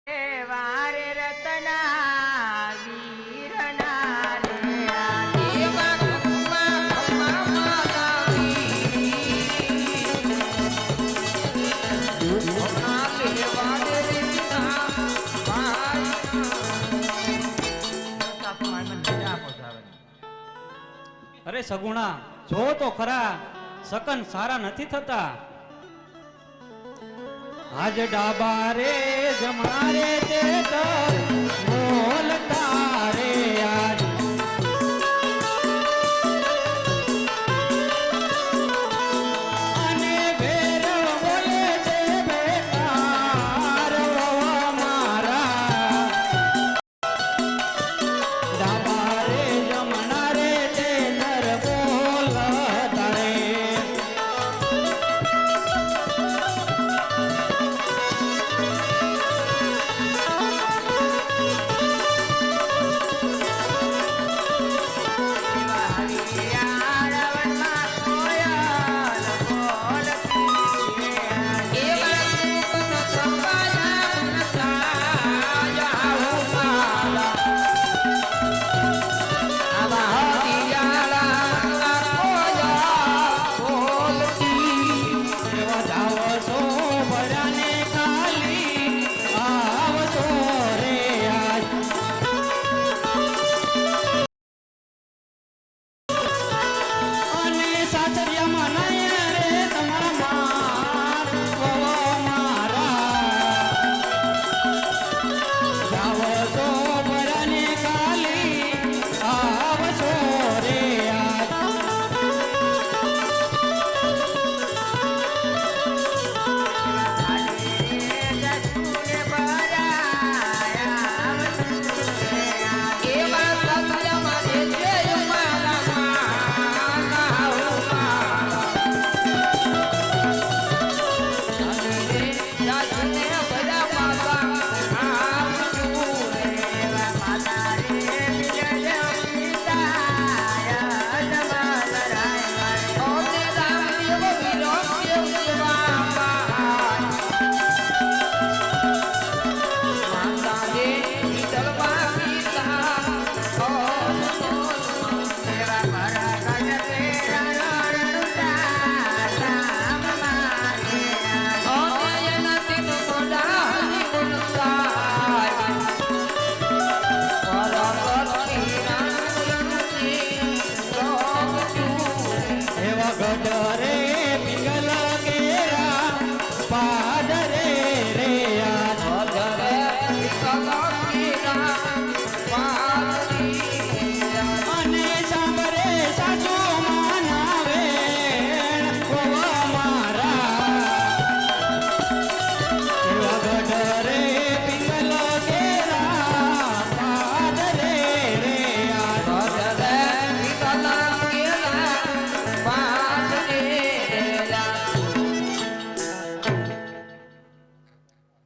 વારે રતના વીરના અરે સગુણા જો તો ખરા સકન સારા નથી થતા. આજ ડાબા રે જમણા રે તે તો બોલતા રે આજ અને ભેર બોલે છે બેકાર મારા ડાબા રે જમણા રે તે નર બોલતા રે.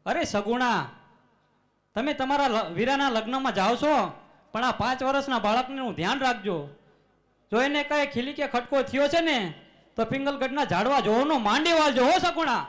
અરે સગુણા તમે તમારા વીરાના લગ્નમાં જાઓ છો પણ આ 5 વર્ષના બાળકનું ધ્યાન રાખજો. જો એને કઈ ખીલી કે ખટકો થયો છે ને તો પિંગલગઢના ઝાડવા જોવાનો માંડી વાળજો હો સગુણા.